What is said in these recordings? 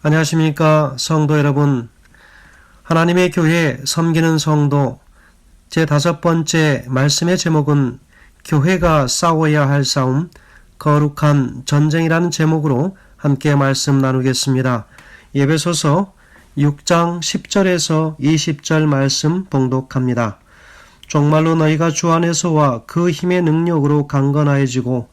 안녕하십니까 성도 여러분. 하나님의 교회 섬기는 성도 제5번째 말씀의 제목은 교회가 싸워야 할 싸움, 거룩한 전쟁이라는 제목으로 함께 말씀 나누겠습니다. 에베소서 6장 10절에서 20절 말씀 봉독합니다. 정말로 너희가 주 안에서와 그 힘의 능력으로 강건하여지고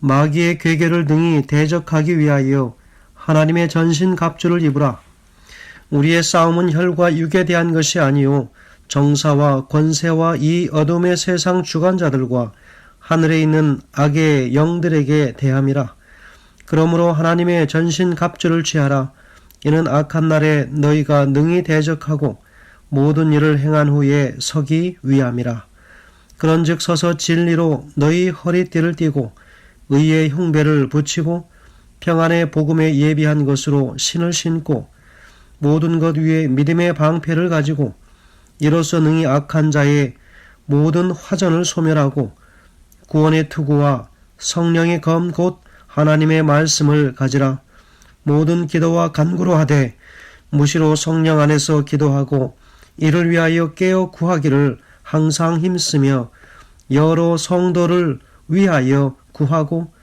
마귀의 괴계를 등이 대적하기 위하여 하나님의 전신 갑주를 입으라. 우리의 싸움은 혈과 육에 대한 것이 아니요 정사와 권세와 이 어둠의 세상 주관자들과 하늘에 있는 악의 영들에게 대함이라. 그러므로 하나님의 전신 갑주를 취하라. 이는 악한 날에 너희가 능히 대적하고 모든 일을 행한 후에 서기 위함이라. 그런즉 서서 진리로 너희 허리띠를 띠고 의의 흉배를 붙이고 평안의 복음에 예비한 것으로 신을 신고 모든 것 위에 믿음의 방패를 가지고 이로써 능히 악한 자의 모든 화전을 소멸하고 구원의 투구와 성령의 검 곧 하나님의 말씀을 가지라. 모든 기도와 간구로 하되 무시로 성령 안에서 기도하고 이를 위하여 깨어 구하기를 항상 힘쓰며 여러 성도를 위하여 구하고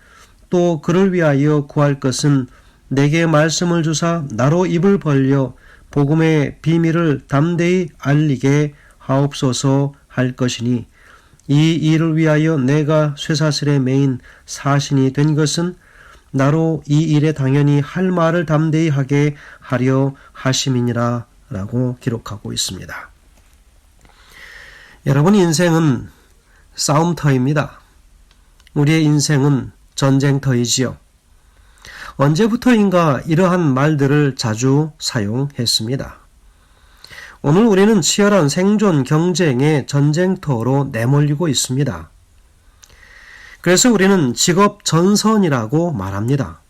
또 그를 위하여 구할 것은 내게 말씀을 주사 나로 입을 벌려 복음의 비밀을 담대히 알리게 하옵소서 할 것이니 이 일을 위하여 내가 쇠사슬에 매인 사신이 된 것은 나로 이 일에 당연히 할 말을 담대히 하게 하려 하심이니라 라고 기록하고 있습니다. 여러분, 인생은 싸움터입니다. 우리의 인생은 전쟁터이지요. 언제부터인가 이러한 말들을 자주 사용했습니다. 오늘 우리는 치열한 생존 경쟁의 전쟁터로 내몰리고 있습니다. 그래서 우리는 직업 전선이라고 말합니다.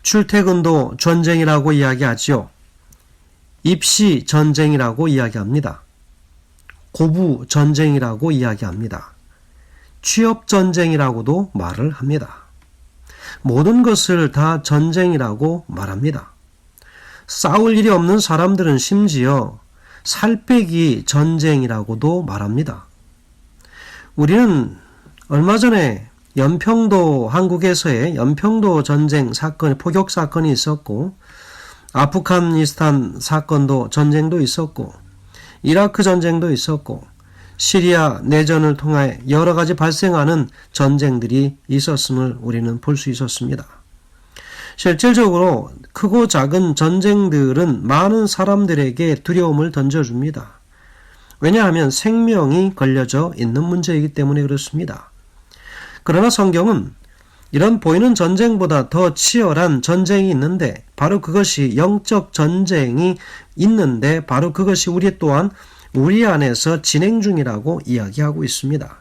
출퇴근도 전쟁이라고 이야기하지요. 입시 전쟁이라고 이야기합니다. 고부 전쟁이라고 이야기합니다. 취업 전쟁이라고도 말을 합니다. 모든 것을 다 전쟁이라고 말합니다. 싸울 일이 없는 사람들은 심지어 살빼기 전쟁이라고도 말합니다. 우리는 얼마 전에 한국에서의 연평도 전쟁 사건, 포격 사건이 있었고, 아프가니스탄 사건도 전쟁도 있었고, 이라크 전쟁도 있었고, 시리아 내전을 통해 여러 가지 발생하는 전쟁들이 있었음을 우리는 볼 수 있었습니다. 실질적으로 크고 작은 전쟁들은 많은 사람들에게 두려움을 던져줍니다. 왜냐하면 생명이 걸려져 있는 문제이기 때문에 그렇습니다. 그러나 성경은 이런 보이는 전쟁보다 더 치열한 전쟁이 있는데, 바로 그것이 영적 전쟁이 있는데, 바로 그것이 우리 안에서 진행 중이라고 이야기하고 있습니다.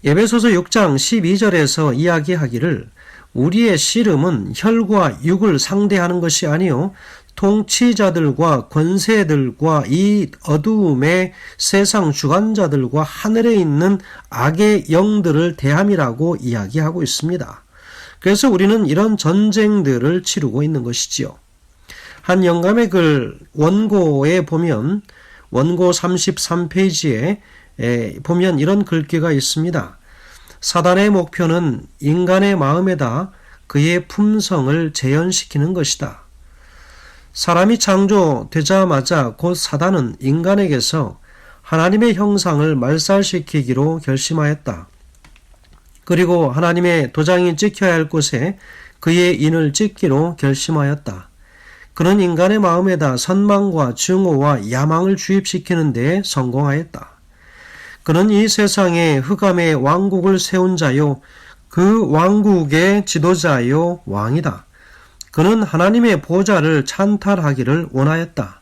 에베소서 6장 12절에서 이야기하기를 우리의 씨름은 혈과 육을 상대하는 것이 아니요 통치자들과 권세들과 이 어두움의 세상 주관자들과 하늘에 있는 악의 영들을 대함이라고 이야기하고 있습니다. 그래서 우리는 이런 전쟁들을 치르고 있는 것이지요. 한 영감의 글 원고에 보면, 원고 33페이지에 보면 이런 글귀가 있습니다. 사단의 목표는 인간의 마음에다 그의 품성을 재현시키는 것이다. 사람이 창조되자마자 곧 사단은 인간에게서 하나님의 형상을 말살시키기로 결심하였다. 그리고 하나님의 도장이 찍혀야 할 곳에 그의 인을 찍기로 결심하였다. 그는 인간의 마음에다 선망과 증오와 야망을 주입시키는 데 성공하였다. 그는 이 세상에 흑암의 왕국을 세운 자요, 그 왕국의 지도자요 왕이다. 그는 하나님의 보좌를 찬탈하기를 원하였다.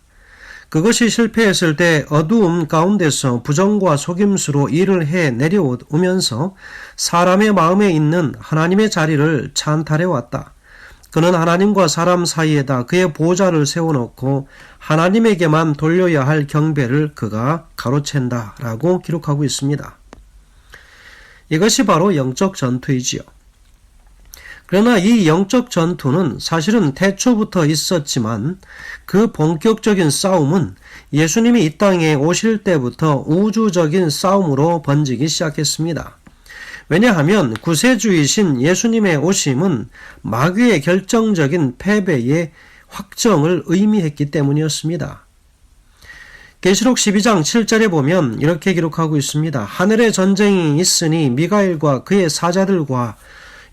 그것이 실패했을 때 어두움 가운데서 부정과 속임수로 일을 해 내려오면서 사람의 마음에 있는 하나님의 자리를 찬탈해왔다. 그는 하나님과 사람 사이에다 그의 보좌를 세워놓고 하나님에게만 돌려야 할 경배를 그가 가로챈다 라고 기록하고 있습니다. 이것이 바로 영적 전투이지요. 그러나 이 영적 전투는 사실은 태초부터 있었지만 그 본격적인 싸움은 예수님이 이 땅에 오실 때부터 우주적인 싸움으로 번지기 시작했습니다. 왜냐하면 구세주이신 예수님의 오심은 마귀의 결정적인 패배의 확정을 의미했기 때문이었습니다. 계시록 12장 7절에 보면 이렇게 기록하고 있습니다. 하늘에 전쟁이 있으니 미가엘과 그의 사자들과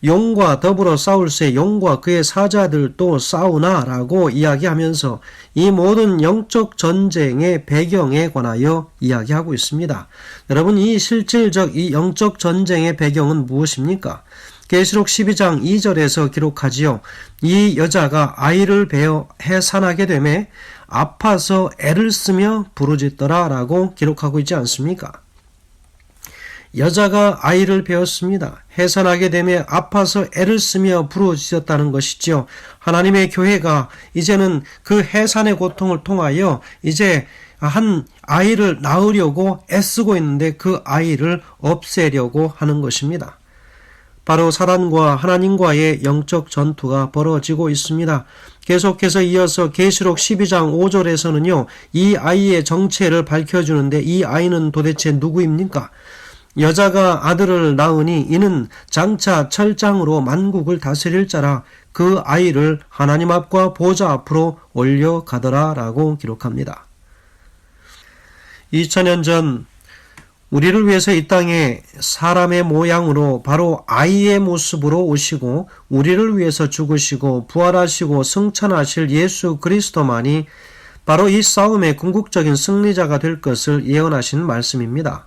용과 더불어 싸울새 용과 그의 사자들도 싸우나 라고 이야기하면서 이 모든 영적 전쟁의 배경에 관하여 이야기하고 있습니다. 여러분, 이 실질적 이 영적 전쟁의 배경은 무엇입니까? 계시록 12장 2절에서 기록하지요. 이 여자가 아이를 베어 해산하게 되매 아파서 애를 쓰며 부르짖더라 라고 기록하고 있지 않습니까? 여자가 아이를 베었습니다. 해산하게 되며 아파서 애를 쓰며 부르짖었다는 것이죠. 하나님의 교회가 이제는 그 해산의 고통을 통하여 이제 한 아이를 낳으려고 애쓰고 있는데 그 아이를 없애려고 하는 것입니다. 바로 사단과 하나님과의 영적 전투가 벌어지고 있습니다. 계속해서 이어서 계시록 12장 5절에서는요. 이 아이의 정체를 밝혀주는데 이 아이는 도대체 누구입니까? 여자가 아들을 낳으니 이는 장차 철장으로 만국을 다스릴 자라 그 아이를 하나님 앞과 보좌 앞으로 올려가더라 라고 기록합니다. 2000년 전 우리를 위해서 이 땅에 사람의 모양으로 바로 아이의 모습으로 오시고 우리를 위해서 죽으시고 부활하시고 승천하실 예수 그리스도만이 바로 이 싸움의 궁극적인 승리자가 될 것을 예언하신 말씀입니다.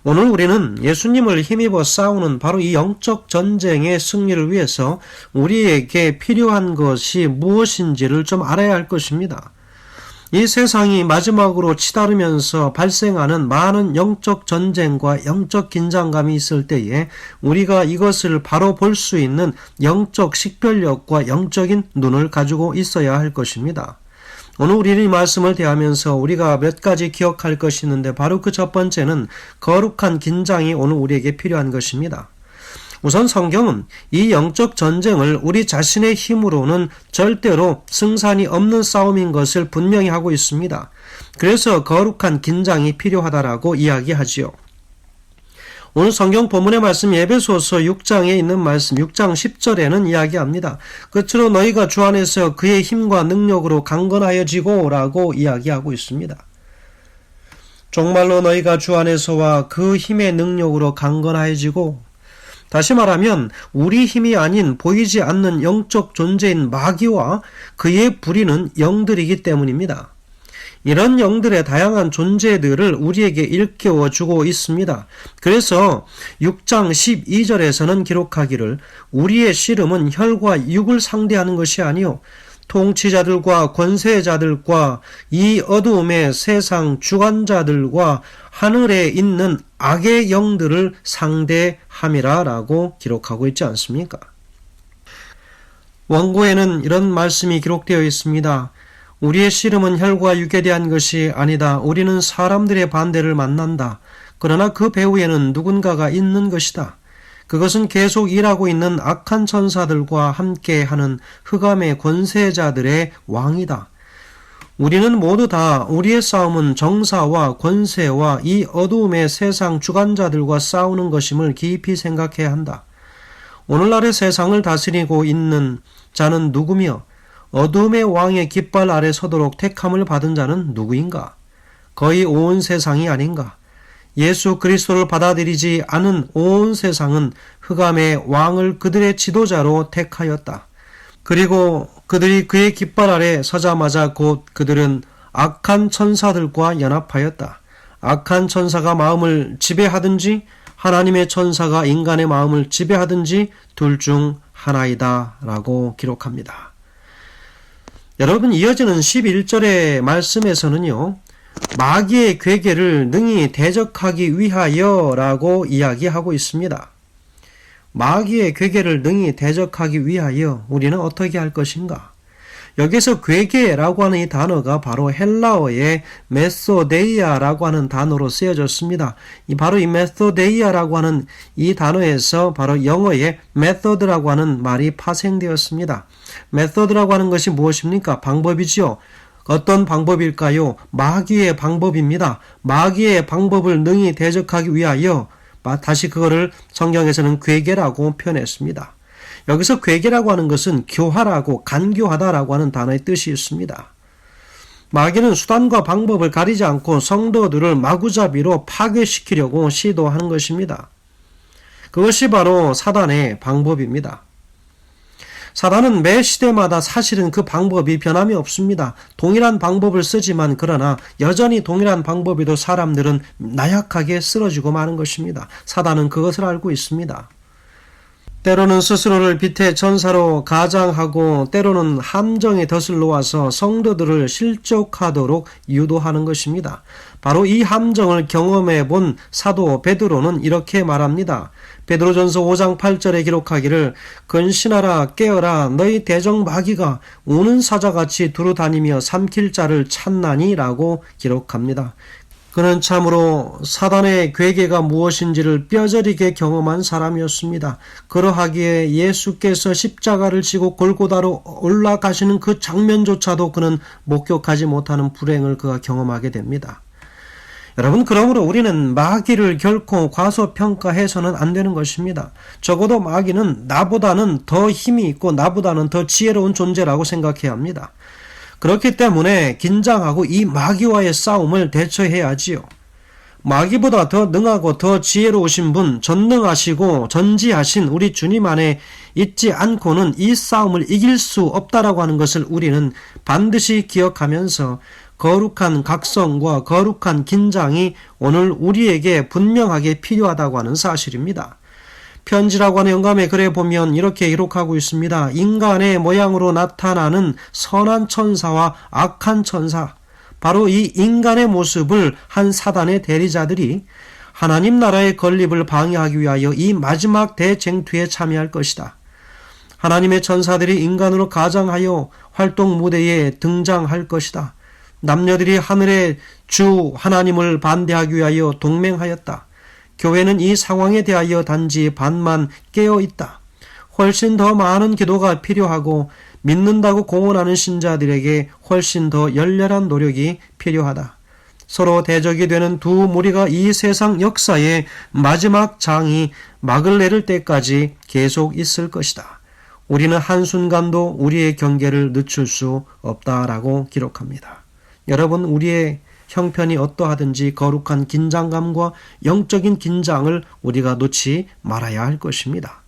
오늘 우리는 예수님을 힘입어 싸우는 바로 이 영적 전쟁의 승리를 위해서 우리에게 필요한 것이 무엇인지를 좀 알아야 할 것입니다. 이 세상이 마지막으로 치달으면서 발생하는 많은 영적 전쟁과 영적 긴장감이 있을 때에 우리가 이것을 바로 볼 수 있는 영적 식별력과 영적인 눈을 가지고 있어야 할 것입니다. 오늘 우리는 이 말씀을 대하면서 우리가 몇 가지 기억할 것이 있는데 바로 그 첫 번째는 거룩한 긴장이 오늘 우리에게 필요한 것입니다. 우선 성경은 이 영적 전쟁을 우리 자신의 힘으로는 절대로 승산이 없는 싸움인 것을 분명히 하고 있습니다. 그래서 거룩한 긴장이 필요하다라고 이야기하지요. 오늘 성경 본문의 말씀 에베소서 6장에 있는 말씀 6장 10절에는 이야기합니다. 끝으로 너희가 주 안에서 그의 힘과 능력으로 강건하여지고 라고 이야기하고 있습니다. 정말로 너희가 주 안에서와 그 힘의 능력으로 강건하여지고, 다시 말하면 우리 힘이 아닌 보이지 않는 영적 존재인 마귀와 그의 부리는 영들이기 때문입니다. 이런 영들의 다양한 존재들을 우리에게 일깨워주고 있습니다. 그래서 6장 12절에서는 기록하기를 우리의 씨름은 혈과 육을 상대하는 것이 아니요 통치자들과 권세자들과 이 어두움의 세상 주관자들과 하늘에 있는 악의 영들을 상대함이라 라고 기록하고 있지 않습니까? 원고에는 이런 말씀이 기록되어 있습니다. 우리의 씨름은 혈과 육에 대한 것이 아니다. 우리는 사람들의 반대를 만난다. 그러나 그 배후에는 누군가가 있는 것이다. 그것은 계속 일하고 있는 악한 천사들과 함께하는 흑암의 권세자들의 왕이다. 우리는 모두 다 우리의 싸움은 정사와 권세와 이 어두움의 세상 주관자들과 싸우는 것임을 깊이 생각해야 한다. 오늘날의 세상을 다스리고 있는 자는 누구며 어두움의 왕의 깃발 아래 서도록 택함을 받은 자는 누구인가? 거의 온 세상이 아닌가? 예수 그리스도를 받아들이지 않은 온 세상은 흑암의 왕을 그들의 지도자로 택하였다. 그리고 그들이 그의 깃발 아래 서자마자 곧 그들은 악한 천사들과 연합하였다. 악한 천사가 마음을 지배하든지 하나님의 천사가 인간의 마음을 지배하든지 둘 중 하나이다 라고 기록합니다. 여러분, 이어지는 11절의 말씀에서는요, 마귀의 괴계를 능히 대적하기 위하여 라고 이야기하고 있습니다. 마귀의 괴계를 능히 대적하기 위하여 우리는 어떻게 할 것인가? 여기서 괴계라고 하는 이 단어가 바로 헬라어의 메소데이아라고 하는 단어로 쓰여졌습니다. 바로 이 메소데이아라고 하는 이 단어에서 바로 영어의 method라고 하는 말이 파생되었습니다. method라고 하는 것이 무엇입니까? 방법이지요. 어떤 방법일까요? 마귀의 방법입니다. 마귀의 방법을 능히 대적하기 위하여 다시 그거를 성경에서는 괴계라고 표현했습니다. 여기서 괴계라고 하는 것은 교활하고 간교하다라고 하는 단어의 뜻이 있습니다. 마귀는 수단과 방법을 가리지 않고 성도들을 마구잡이로 파괴시키려고 시도하는 것입니다. 그것이 바로 사단의 방법입니다. 사단은 매 시대마다 사실은 그 방법이 변함이 없습니다. 동일한 방법을 쓰지만 그러나 여전히 동일한 방법에도 사람들은 나약하게 쓰러지고 마는 것입니다. 사단은 그것을 알고 있습니다. 때로는 스스로를 빛의 전사로 가장하고 때로는 함정의 덫을 놓아서 성도들을 실족하도록 유도하는 것입니다. 바로 이 함정을 경험해 본 사도 베드로는 이렇게 말합니다. 베드로전서 5장 8절에 기록하기를 근신하라 깨어라 너희 대적 마귀가 우는 사자같이 두루다니며 삼킬 자를 찾나니 라고 기록합니다. 그는 참으로 사단의 괴계가 무엇인지를 뼈저리게 경험한 사람이었습니다. 그러하기에 예수께서 십자가를 지고 골고다로 올라가시는 그 장면조차도 그는 목격하지 못하는 불행을 그가 경험하게 됩니다. 여러분, 그러므로 우리는 마귀를 결코 과소평가해서는 안 되는 것입니다. 적어도 마귀는 나보다는 더 힘이 있고 나보다는 더 지혜로운 존재라고 생각해야 합니다. 그렇기 때문에 긴장하고 이 마귀와의 싸움을 대처해야지요. 마귀보다 더 능하고 더 지혜로우신 분, 전능하시고 전지하신 우리 주님 안에 있지 않고는 이 싸움을 이길 수 없다라고 하는 것을 우리는 반드시 기억하면서 거룩한 각성과 거룩한 긴장이 오늘 우리에게 분명하게 필요하다고 하는 사실입니다. 편지라고 하는 영감의 글에 보면 이렇게 기록하고 있습니다. 인간의 모양으로 나타나는 선한 천사와 악한 천사, 바로 이 인간의 모습을 한 사단의 대리자들이 하나님 나라의 건립을 방해하기 위하여 이 마지막 대쟁투에 참여할 것이다. 하나님의 천사들이 인간으로 가장하여 활동 무대에 등장할 것이다. 남녀들이 하늘의 주 하나님을 반대하기 위하여 동맹하였다. 교회는 이 상황에 대하여 단지 반만 깨어있다. 훨씬 더 많은 기도가 필요하고 믿는다고 공언하는 신자들에게 훨씬 더 열렬한 노력이 필요하다. 서로 대적이 되는 두 무리가 이 세상 역사의 마지막 장이 막을 내릴 때까지 계속 있을 것이다. 우리는 한순간도 우리의 경계를 늦출 수 없다라고 기록합니다. 여러분, 우리의 형편이 어떠하든지 거룩한 긴장감과 영적인 긴장을 우리가 놓지 말아야 할 것입니다.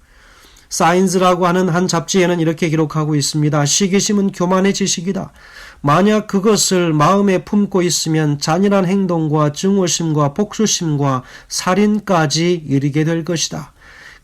사이언스라고 하는 한 잡지에는 이렇게 기록하고 있습니다. 시기심은 교만의 지식이다. 만약 그것을 마음에 품고 있으면 잔인한 행동과 증오심과 복수심과 살인까지 이르게 될 것이다.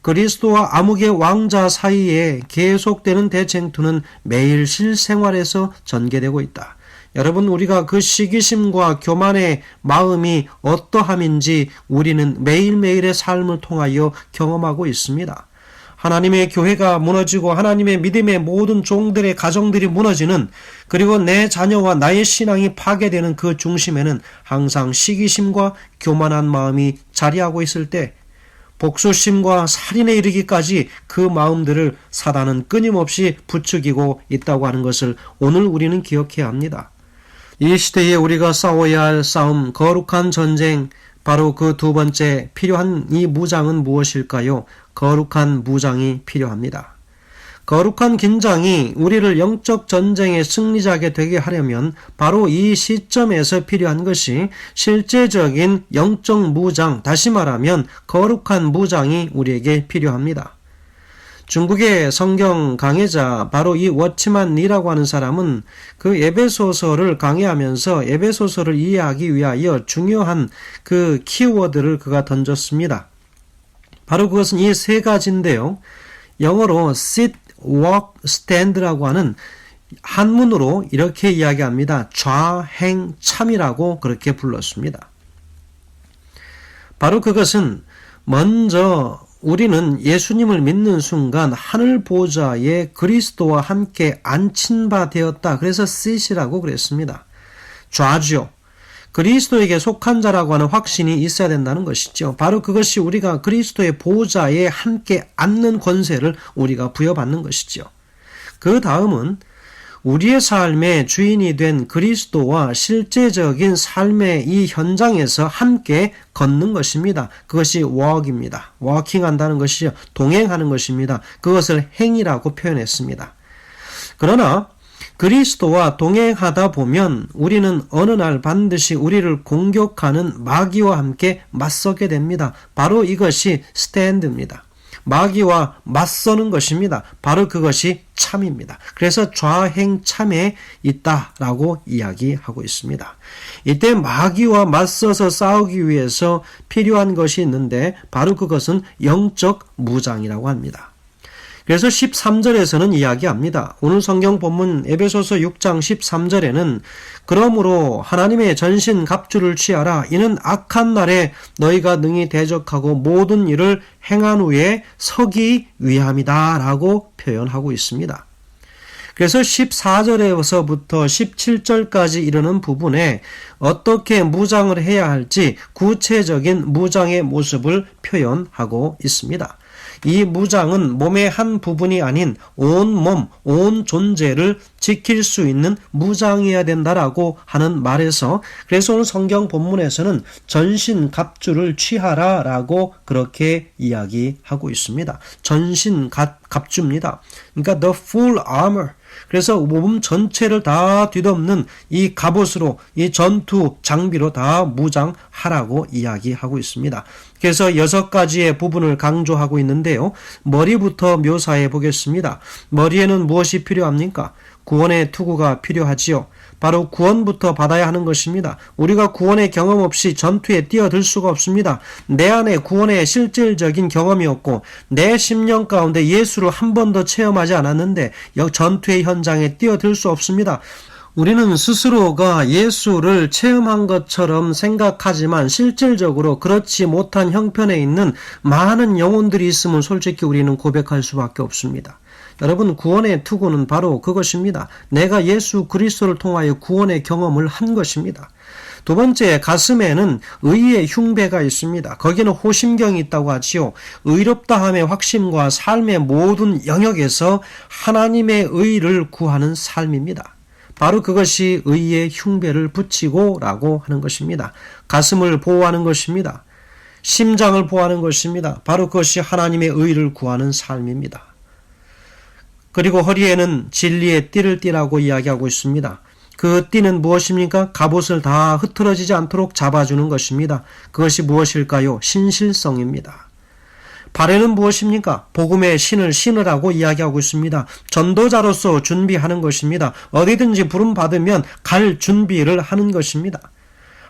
그리스도와 암흑의 왕자 사이에 계속되는 대쟁투는 매일 실생활에서 전개되고 있다. 여러분, 우리가 그 시기심과 교만의 마음이 어떠함인지 우리는 매일매일의 삶을 통하여 경험하고 있습니다. 하나님의 교회가 무너지고 하나님의 믿음의 모든 종들의 가정들이 무너지는, 그리고 내 자녀와 나의 신앙이 파괴되는 그 중심에는 항상 시기심과 교만한 마음이 자리하고 있을 때 복수심과 살인에 이르기까지 그 마음들을 사단은 끊임없이 부추기고 있다고 하는 것을 오늘 우리는 기억해야 합니다. 이 시대에 우리가 싸워야 할 싸움, 거룩한 전쟁, 바로 그 두 번째 필요한 이 무장은 무엇일까요? 거룩한 무장이 필요합니다. 거룩한 긴장이 우리를 영적 전쟁의 승리자게 되게 하려면 바로 이 시점에서 필요한 것이 실제적인 영적 무장, 다시 말하면 거룩한 무장이 우리에게 필요합니다. 중국의 성경 강해자 바로 이 워치만 리라고 하는 사람은 그 에베소서를 강해하면서 에베소서를 이해하기 위하여 중요한 그 키워드를 그가 던졌습니다. 바로 그것은 이 세 가지인데요. 영어로 sit, walk, stand라고 하는 한문으로 이렇게 이야기합니다. 좌행 참이라고 그렇게 불렀습니다. 바로 그것은 먼저 우리는 예수님을 믿는 순간 하늘 보좌에 그리스도와 함께 앉힌 바 되었다. 그래서 seat이라고 그랬습니다. 좌죠. 그리스도에게 속한 자라고 하는 확신이 있어야 된다는 것이죠. 바로 그것이 우리가 그리스도의 보좌에 함께 앉는 권세를 우리가 부여받는 것이죠. 그 다음은 우리의 삶의 주인이 된 그리스도와 실제적인 삶의 이 현장에서 함께 걷는 것입니다. 그것이 walk입니다. walking한다는 것이요, 동행하는 것입니다. 그것을 행이라고 표현했습니다. 그러나 그리스도와 동행하다 보면 우리는 어느 날 반드시 우리를 공격하는 마귀와 함께 맞서게 됩니다. 바로 이것이 스탠드입니다. 마귀와 맞서는 것입니다. 바로 그것이 참입니다. 그래서 좌행참에 있다라고 이야기하고 있습니다. 이때 마귀와 맞서서 싸우기 위해서 필요한 것이 있는데 바로 그것은 영적 무장이라고 합니다. 그래서 13절에서는 이야기합니다. 오늘 성경 본문 에베소서 6장 13절에는 그러므로 하나님의 전신 갑주를 취하라. 이는 악한 날에 너희가 능히 대적하고 모든 일을 행한 후에 서기 위함이다 라고 표현하고 있습니다. 그래서 14절에서부터 17절까지 이르는 부분에 어떻게 무장을 해야 할지 구체적인 무장의 모습을 표현하고 있습니다. 이 무장은 몸의 한 부분이 아닌 온 몸, 온 존재를 지킬 수 있는 무장이어야 된다라고 하는 말에서 그래서 오늘 성경 본문에서는 전신 갑주를 취하라라고 그렇게 이야기하고 있습니다. 전신 갑주입니다. 그러니까 the full armor. 그래서 몸 전체를 다 뒤덮는 이 갑옷으로 이 전투 장비로 다 무장하라고 이야기하고 있습니다. 그래서 6가지의 부분을 강조하고 있는데요. 머리부터 묘사해 보겠습니다. 머리에는 무엇이 필요합니까? 구원의 투구가 필요하지요. 바로 구원부터 받아야 하는 것입니다. 우리가 구원의 경험 없이 전투에 뛰어들 수가 없습니다. 내 안에 구원의 실질적인 경험이 없고 내 심령 가운데 예수를 한 번도 체험하지 않았는데 전투의 현장에 뛰어들 수 없습니다. 우리는 스스로가 예수를 체험한 것처럼 생각하지만 실질적으로 그렇지 못한 형편에 있는 많은 영혼들이 있음을 솔직히 우리는 고백할 수밖에 없습니다. 여러분, 구원의 투구는 바로 그것입니다. 내가 예수 그리스도를 통하여 구원의 경험을 한 것입니다. 두 번째, 가슴에는 의의 흉배가 있습니다. 거기는 호심경이 있다고 하지요. 의롭다함의 확신과 삶의 모든 영역에서 하나님의 의를 구하는 삶입니다. 바로 그것이 의의 흉배를 붙이고 라고 하는 것입니다. 가슴을 보호하는 것입니다. 심장을 보호하는 것입니다. 바로 그것이 하나님의 의를 구하는 삶입니다. 그리고 허리에는 진리의 띠를 띠라고 이야기하고 있습니다. 그 띠는 무엇입니까? 갑옷을 다 흐트러지지 않도록 잡아주는 것입니다. 그것이 무엇일까요? 신실성입니다. 발에는 무엇입니까? 복음의 신을 신으라고 이야기하고 있습니다. 전도자로서 준비하는 것입니다. 어디든지 부름 받으면 갈 준비를 하는 것입니다.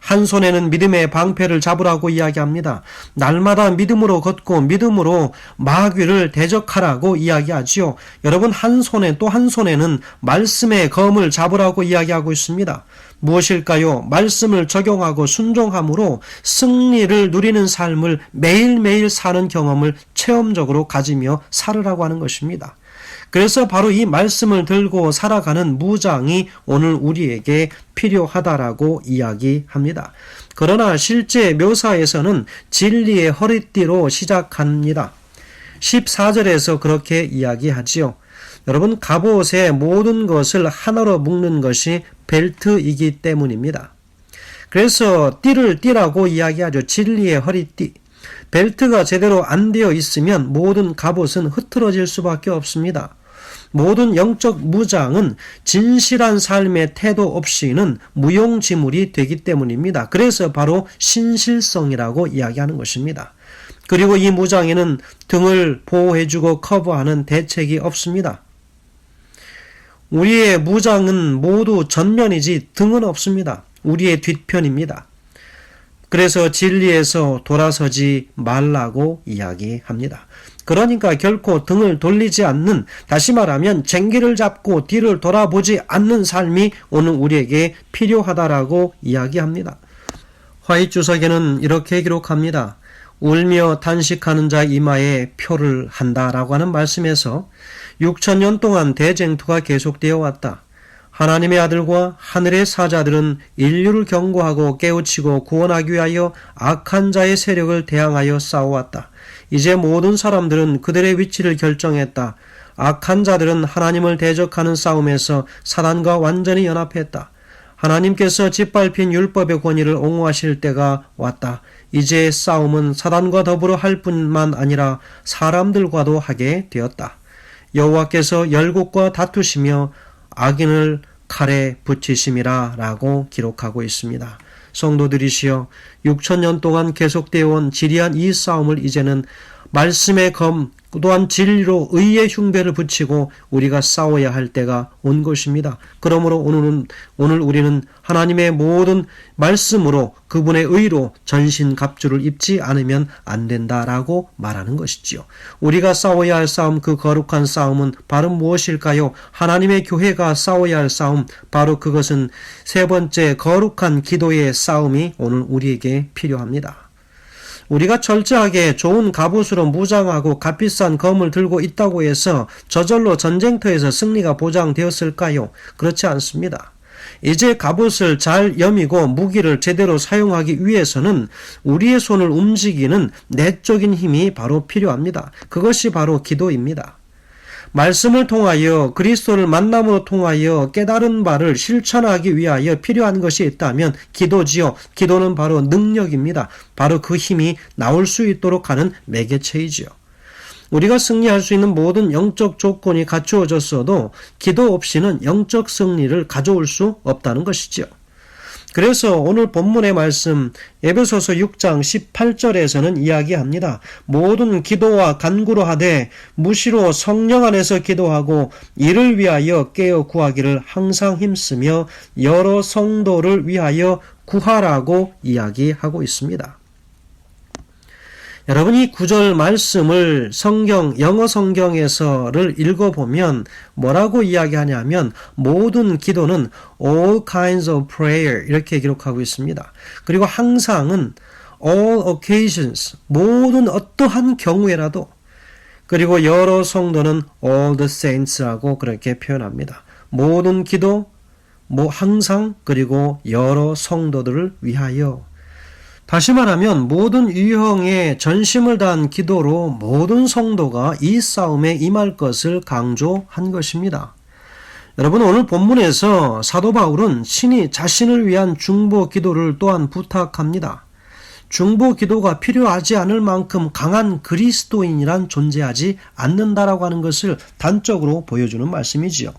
한 손에는 믿음의 방패를 잡으라고 이야기합니다. 날마다 믿음으로 걷고 믿음으로 마귀를 대적하라고 이야기하지요. 여러분, 한 손에 또 한 손에는 말씀의 검을 잡으라고 이야기하고 있습니다. 무엇일까요? 말씀을 적용하고 순종함으로 승리를 누리는 삶을 매일매일 사는 경험을 체험적으로 가지며 살으라고 하는 것입니다. 그래서 바로 이 말씀을 들고 살아가는 무장이 오늘 우리에게 필요하다라고 이야기합니다. 그러나 실제 묘사에서는 진리의 허리띠로 시작합니다. 14절에서 그렇게 이야기하지요. 여러분, 갑옷의 모든 것을 하나로 묶는 것이 벨트이기 때문입니다. 그래서 띠를 띠라고 이야기하죠. 진리의 허리띠. 벨트가 제대로 안 되어 있으면 모든 갑옷은 흐트러질 수밖에 없습니다. 모든 영적 무장은 진실한 삶의 태도 없이는 무용지물이 되기 때문입니다. 그래서 바로 신실성이라고 이야기하는 것입니다. 그리고 이 무장에는 등을 보호해주고 커버하는 대책이 없습니다. 우리의 무장은 모두 전면이지 등은 없습니다. 우리의 뒷편입니다. 그래서 진리에서 돌아서지 말라고 이야기합니다. 그러니까 결코 등을 돌리지 않는, 다시 말하면 쟁기를 잡고 뒤를 돌아보지 않는 삶이 오늘 우리에게 필요하다라고 이야기합니다. 화이트 주석에는 이렇게 기록합니다. 울며 탄식하는 자 이마에 표를 한다라고 하는 말씀에서 6천년 동안 대쟁투가 계속되어 왔다. 하나님의 아들과 하늘의 사자들은 인류를 경고하고 깨우치고 구원하기 위하여 악한 자의 세력을 대항하여 싸워왔다. 이제 모든 사람들은 그들의 위치를 결정했다. 악한 자들은 하나님을 대적하는 싸움에서 사단과 완전히 연합했다. 하나님께서 짓밟힌 율법의 권위를 옹호하실 때가 왔다. 이제 싸움은 사단과 더불어 할 뿐만 아니라 사람들과도 하게 되었다. 여호와께서 열국과 다투시며 악인을 칼에 붙이심이라 라고 기록하고 있습니다. 성도들이시여 6천년 동안 계속되어 온 지리한 이 싸움을 이제는 말씀의 검 또한 진리로 의의 흉배를 붙이고 우리가 싸워야 할 때가 온 것입니다. 그러므로 오늘 우리는 하나님의 모든 말씀으로 그분의 의로 전신갑주를 입지 않으면 안 된다라고 말하는 것이지요. 우리가 싸워야 할 싸움, 그 거룩한 싸움은 바로 무엇일까요? 하나님의 교회가 싸워야 할 싸움, 바로 그것은 세 번째 거룩한 기도의 싸움이 오늘 우리에게 필요합니다. 우리가 철저하게 좋은 갑옷으로 무장하고 값비싼 검을 들고 있다고 해서 저절로 전쟁터에서 승리가 보장되었을까요? 그렇지 않습니다. 이제 갑옷을 잘 여미고 무기를 제대로 사용하기 위해서는 우리의 손을 움직이는 내적인 힘이 바로 필요합니다. 그것이 바로 기도입니다. 말씀을 통하여 그리스도를 만남으로 통하여 깨달은 바를 실천하기 위하여 필요한 것이 있다면 기도지요. 기도는 바로 능력입니다. 바로 그 힘이 나올 수 있도록 하는 매개체이지요. 우리가 승리할 수 있는 모든 영적 조건이 갖추어졌어도 기도 없이는 영적 승리를 가져올 수 없다는 것이지요. 그래서 오늘 본문의 말씀 에베소서 6장 18절에서는 이야기합니다. 모든 기도와 간구로 하되 무시로 성령 안에서 기도하고 이를 위하여 깨어 구하기를 항상 힘쓰며 여러 성도를 위하여 구하라고 이야기하고 있습니다. 여러분, 이 구절 말씀을 영어 성경에서를 읽어보면 뭐라고 이야기하냐면 모든 기도는 all kinds of prayer 이렇게 기록하고 있습니다. 그리고 항상은 all occasions, 모든 어떠한 경우에라도, 그리고 여러 성도는 all the saints라고 그렇게 표현합니다. 모든 기도, 항상, 그리고 여러 성도들을 위하여. 다시 말하면 모든 유형의 전심을 다한 기도로 모든 성도가 이 싸움에 임할 것을 강조한 것입니다. 여러분, 오늘 본문에서 사도 바울은 친히 자신을 위한 중보 기도를 또한 부탁합니다. 중보 기도가 필요하지 않을 만큼 강한 그리스도인이란 존재하지 않는다라고 하는 것을 단적으로 보여주는 말씀이지요.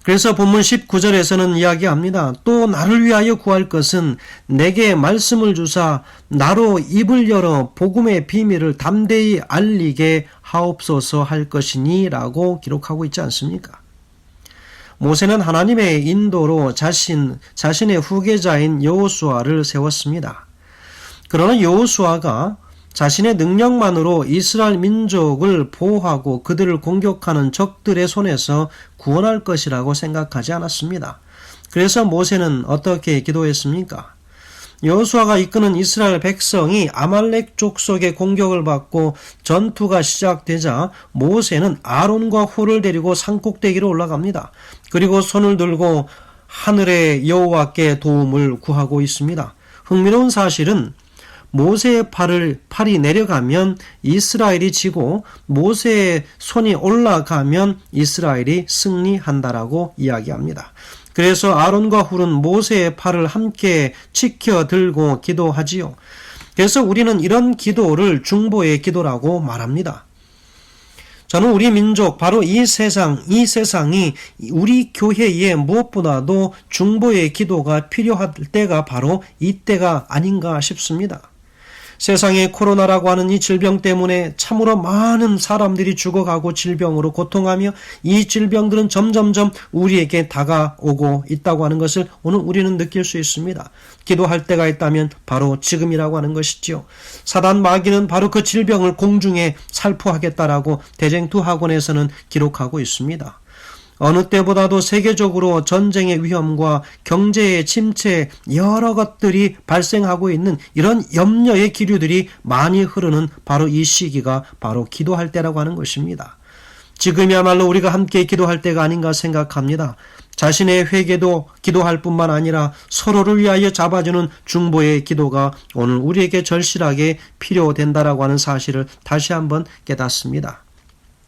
그래서 본문 19절에서는 이야기합니다. 또 나를 위하여 구할 것은 내게 말씀을 주사 나로 입을 열어 복음의 비밀을 담대히 알리게 하옵소서 할 것이니 라고 기록하고 있지 않습니까? 모세는 하나님의 인도로 자신의 후계자인 여호수아를 세웠습니다. 그러나 여호수아가 자신의 능력만으로 이스라엘 민족을 보호하고 그들을 공격하는 적들의 손에서 구원할 것이라고 생각하지 않았습니다. 그래서 모세는 어떻게 기도했습니까? 여호수아가 이끄는 이스라엘 백성이 아말렉 족속의 공격을 받고 전투가 시작되자 모세는 아론과 홀을 데리고 산꼭대기로 올라갑니다. 그리고 손을 들고 하늘의 여호와께 도움을 구하고 있습니다. 흥미로운 사실은 모세의 팔이 내려가면 이스라엘이 지고 모세의 손이 올라가면 이스라엘이 승리한다라고 이야기합니다. 그래서 아론과 훌은 모세의 팔을 함께 치켜 들고 기도하지요. 그래서 우리는 이런 기도를 중보의 기도라고 말합니다. 저는 우리 민족, 바로 이 세상이 우리 교회에 무엇보다도 중보의 기도가 필요할 때가 바로 이때가 아닌가 싶습니다. 세상의 코로나라고 하는 이 질병 때문에 참으로 많은 사람들이 죽어가고 질병으로 고통하며 이 질병들은 점점점 우리에게 다가오고 있다고 하는 것을 오늘 우리는 느낄 수 있습니다. 기도할 때가 있다면 바로 지금이라고 하는 것이지요. 사단 마귀는 바로 그 질병을 공중에 살포하겠다라고 대쟁투 학원에서는 기록하고 있습니다. 어느 때보다도 세계적으로 전쟁의 위험과 경제의 침체, 여러 것들이 발생하고 있는 이런 염려의 기류들이 많이 흐르는 바로 이 시기가 바로 기도할 때라고 하는 것입니다. 지금이야말로 우리가 함께 기도할 때가 아닌가 생각합니다. 자신의 회개도 기도할 뿐만 아니라 서로를 위하여 잡아주는 중보의 기도가 오늘 우리에게 절실하게 필요된다라고 하는 사실을 다시 한번 깨닫습니다.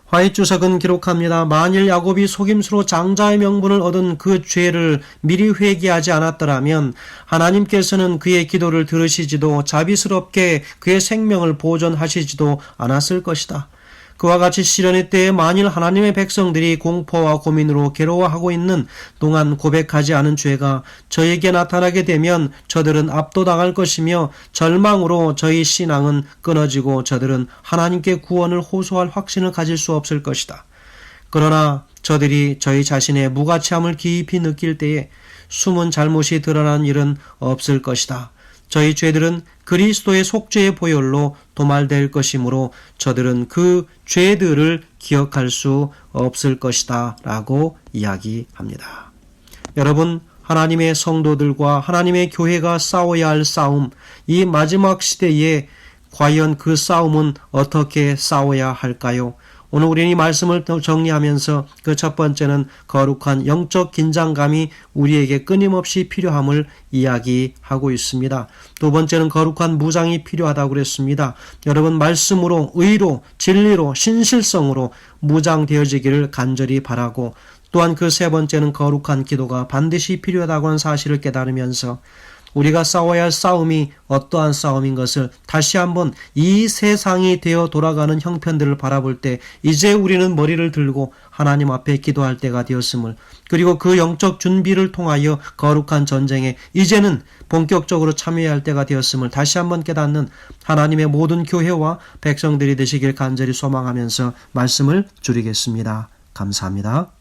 화이트주석은 기록합니다. 만일 야곱이 속임수로 장자의 명분을 얻은 그 죄를 미리 회개하지 않았더라면 하나님께서는 그의 기도를 들으시지도 자비스럽게 그의 생명을 보존하시지도 않았을 것이다. 그와 같이 시련의 때에 만일 하나님의 백성들이 공포와 고민으로 괴로워하고 있는 동안 고백하지 않은 죄가 저에게 나타나게 되면 저들은 압도당할 것이며 절망으로 저희 신앙은 끊어지고 저들은 하나님께 구원을 호소할 확신을 가질 수 없을 것이다. 그러나 저들이 저희 자신의 무가치함을 깊이 느낄 때에 숨은 잘못이 드러나는 일은 없을 것이다. 저희 죄들은 그리스도의 속죄의 보혈로 도말될 것이므로 저들은 그 죄들을 기억할 수 없을 것이다 라고 이야기합니다. 여러분, 하나님의 성도들과 하나님의 교회가 싸워야 할 싸움, 이 마지막 시대에 과연 그 싸움은 어떻게 싸워야 할까요? 오늘 우리는 이 말씀을 정리하면서 그 첫 번째는 거룩한 영적 긴장감이 우리에게 끊임없이 필요함을 이야기하고 있습니다. 두 번째는 거룩한 무장이 필요하다고 그랬습니다. 여러분, 말씀으로, 의로, 진리로, 신실성으로 무장되어지기를 간절히 바라고, 또한 그 세 번째는 거룩한 기도가 반드시 필요하다고 하는 사실을 깨달으면서 우리가 싸워야 할 싸움이 어떠한 싸움인 것을 다시 한번 이 세상이 되어 돌아가는 형편들을 바라볼 때 이제 우리는 머리를 들고 하나님 앞에 기도할 때가 되었음을, 그리고 그 영적 준비를 통하여 거룩한 전쟁에 이제는 본격적으로 참여해야 할 때가 되었음을 다시 한번 깨닫는 하나님의 모든 교회와 백성들이 되시길 간절히 소망하면서 말씀을 줄이겠습니다. 감사합니다.